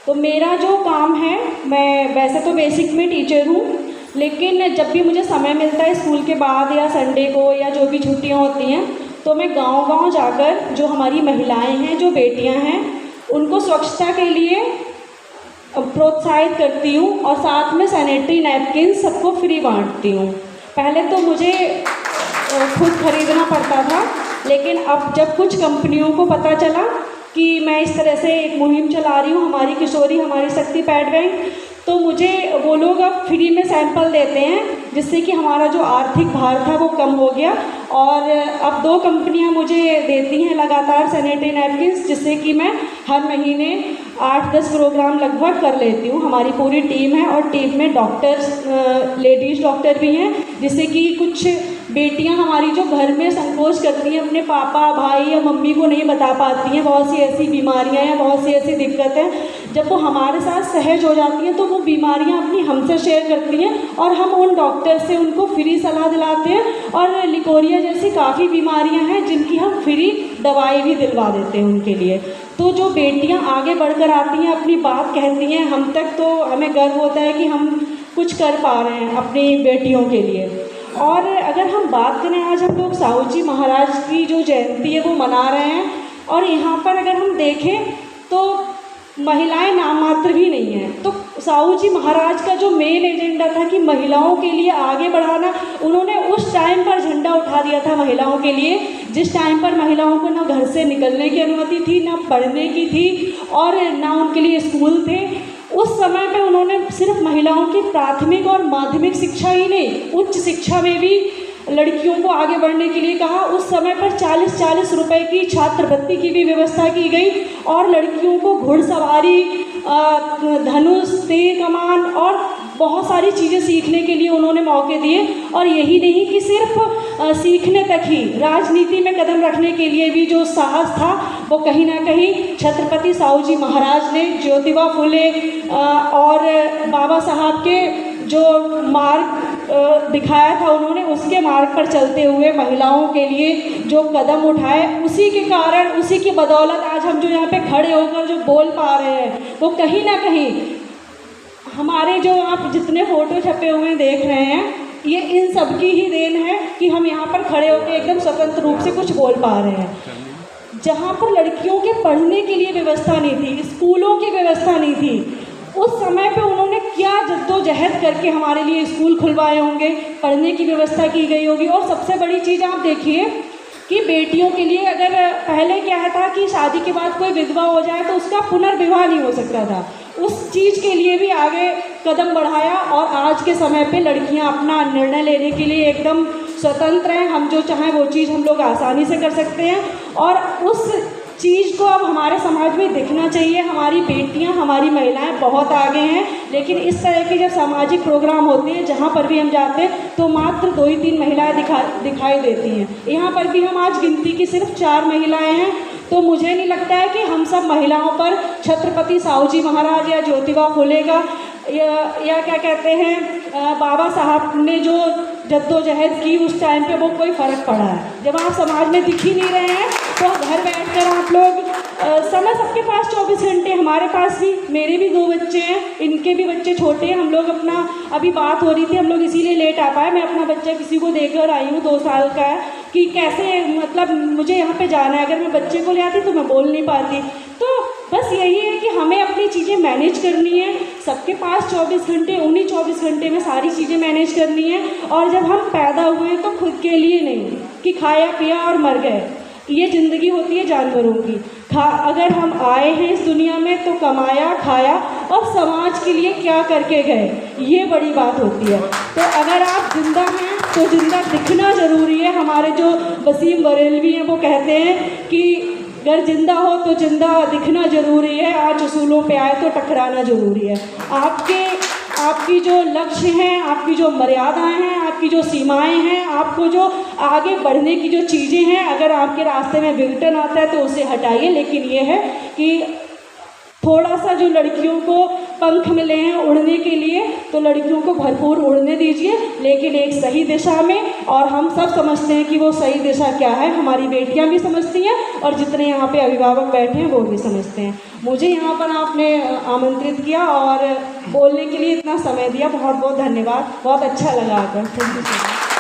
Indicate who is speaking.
Speaker 1: तो मेरा जो काम है, मैं वैसे तो बेसिक में टीचर हूँ, लेकिन जब भी मुझे समय मिलता है स्कूल के बाद या संडे को या जो भी छुट्टियाँ होती हैं, तो मैं गांव-गांव जाकर जो हमारी महिलाएं हैं, जो बेटियां हैं, उनको स्वच्छता के लिए प्रोत्साहित करती हूँ और साथ में सैनिटरी नैपकिन सबको फ्री बांटती हूँ। पहले तो मुझे खुद खरीदना पड़ता था, लेकिन अब जब कुछ कंपनियों को पता चला कि मैं इस तरह से एक मुहिम चला रही हूँ, हमारी किशोरी हमारी शक्ति पैड बैंक, तो मुझे वो लोग अब फ्री में सैंपल देते हैं, जिससे कि हमारा जो आर्थिक भार था वो कम हो गया। और अब 2 कंपनियां मुझे देती हैं लगातार सैनिटरी नैपकिन्स, जिससे कि मैं हर महीने 8-10 प्रोग्राम लगभग कर लेती हूँ। हमारी पूरी टीम है और टीम में डॉक्टर्स, लेडीज़ डॉक्टर भी हैं, जिससे कि कुछ बेटियां हमारी जो घर में संकोच करती हैं, अपने पापा भाई या मम्मी को नहीं बता पाती हैं, बहुत सी ऐसी बीमारियां या बहुत सी ऐसी दिक्कतें, जब वो हमारे साथ सहज हो जाती हैं तो वो बीमारियां अपनी हमसे शेयर करती हैं और हम उन डॉक्टर से उनको फ्री सलाह दिलाते हैं। और लिकोरिया जैसी काफ़ी बीमारियां हैं जिनकी हम फ्री दवाई भी दिलवा देते हैं उनके लिए। तो जो बेटियां आगे बढ़कर आती हैं, अपनी बात कहती हैं हम तक, तो हमें गर्व होता है कि हम कुछ कर पा रहे हैं अपनी बेटियों के लिए। और अगर हम बात करें, आज हम लोग साहू जी महाराज की जो जयंती है वो मना रहे हैं, और यहाँ पर अगर हम देखें तो महिलाएं नाम मात्र भी नहीं हैं। तो साहू जी महाराज का जो मेन एजेंडा था कि महिलाओं के लिए आगे बढ़ाना, उन्होंने उस टाइम पर झंडा उठा दिया था महिलाओं के लिए, जिस टाइम पर महिलाओं को ना घर से निकलने की अनुमति थी, ना पढ़ने की थी, और ना उनके लिए स्कूल थे। उस समय पे उन्होंने सिर्फ महिलाओं की प्राथमिक और माध्यमिक शिक्षा ही नहीं, उच्च शिक्षा में भी लड़कियों को आगे बढ़ने के लिए कहा। उस समय पर 40-40 रुपए की छात्रवृत्ति की भी व्यवस्था की गई, और लड़कियों को घुड़सवारी, धनुष, तीर कमान और बहुत सारी चीज़ें सीखने के लिए उन्होंने मौके दिए। और यही नहीं कि सिर्फ सीखने तक ही, राजनीति में कदम रखने के लिए भी जो साहस था वो कहीं ना कहीं छत्रपति साहू जी महाराज ने, ज्योतिबा फुले और बाबा साहब के जो मार्ग दिखाया था, उन्होंने उसके मार्ग पर चलते हुए महिलाओं के लिए जो कदम उठाए, उसी के कारण, उसी की बदौलत आज हम जो यहाँ पे खड़े होकर जो बोल पा रहे हैं, वो कहीं ना कहीं हमारे जो आप जितने फ़ोटो छपे हुए देख रहे हैं, ये इन सब की ही देन है कि हम यहाँ पर खड़े होकर एकदम स्वतंत्र रूप से कुछ बोल पा रहे हैं। जहाँ पर लड़कियों के पढ़ने के लिए व्यवस्था नहीं थी, स्कूलों की व्यवस्था नहीं थी, उस समय पे उन्होंने क्या जद्दोजहद करके हमारे लिए स्कूल खुलवाए होंगे, पढ़ने की व्यवस्था की गई होगी। और सबसे बड़ी चीज़ आप देखिए कि बेटियों के लिए, अगर पहले क्या था कि शादी के बाद कोई विधवा हो जाए तो उसका पुनर्विवाह नहीं हो सकता था, उस चीज़ के लिए भी आगे कदम बढ़ाया। और आज के समय पे लड़कियां अपना निर्णय लेने के लिए एकदम स्वतंत्र हैं, हम जो चाहें वो चीज़ हम लोग आसानी से कर सकते हैं, और उस चीज़ को अब हमारे समाज में दिखना चाहिए। हमारी बेटियां, हमारी महिलाएं बहुत आगे हैं, लेकिन इस तरह के जब सामाजिक प्रोग्राम होते हैं, जहां पर भी हम जाते हैं, तो मात्र 2 ही 3 महिलाएं दिखाई देती हैं। यहाँ पर भी हम आज गिनती की सिर्फ 4 महिलाएं हैं। तो मुझे नहीं लगता है कि हम सब महिलाओं पर छत्रपति साहू जी महाराज या ज्योतिबा फुले का या क्या कहते हैं, बाबा साहब ने जो जद्दोजहद की उस टाइम पे, वो कोई फ़र्क पड़ा है। जब आप समाज में दिख ही नहीं रहे हैं, तो घर बैठकर आप लोग, समय सबके पास 24 घंटे, हमारे पास भी, मेरे भी 2 बच्चे हैं, इनके भी बच्चे छोटे हैं। हम लोग अपना, अभी बात हो रही थी, हम लोग इसीलिए लेट आ पाए, मैं अपना बच्चा किसी को देकर आई हूँ, 2 साल का है, कि कैसे, मतलब मुझे यहाँ पे जाना है, अगर मैं बच्चे को ले आती तो मैं बोल नहीं पाती। तो बस यही है कि हमें अपनी चीज़ें मैनेज करनी है। सबके पास 24 घंटे, उन्हीं 24 घंटे में सारी चीज़ें मैनेज करनी है। और जब हम पैदा हुए तो खुद के लिए नहीं कि खाया पिया और मर गए, ये ज़िंदगी होती है जानवरों की। अगर हम आए हैं इस दुनिया में तो कमाया, खाया और समाज के लिए क्या करके गए, ये बड़ी बात होती है। तो अगर आप जिंदा हैं तो जिंदा दिखना ज़रूरी है। हमारे जो वसीम बरेलवी हैं वो कहते हैं कि अगर जिंदा हो तो जिंदा दिखना ज़रूरी है, आज उसूलों पे आए तो टकराना ज़रूरी है। आपकी जो लक्ष्य हैं, आपकी जो मर्यादाएं हैं, आपकी जो सीमाएं हैं, आपको जो आगे बढ़ने की जो चीज़ें हैं, अगर आपके रास्ते में विघटन आता है तो उसे हटाइए। लेकिन ये है कि थोड़ा सा जो लड़कियों को पंख मिले हैं उड़ने के लिए, तो लड़कियों को भरपूर उड़ने दीजिए, लेकिन एक सही दिशा में। और हम सब समझते हैं कि वो सही दिशा क्या है, हमारी बेटियां भी समझती हैं और जितने यहाँ पे अभिभावक बैठे हैं वो भी समझते हैं। मुझे यहाँ पर आपने आमंत्रित किया और बोलने के लिए इतना समय दिया, बहुत बहुत धन्यवाद, बहुत अच्छा लगा आकर। Thank you so much.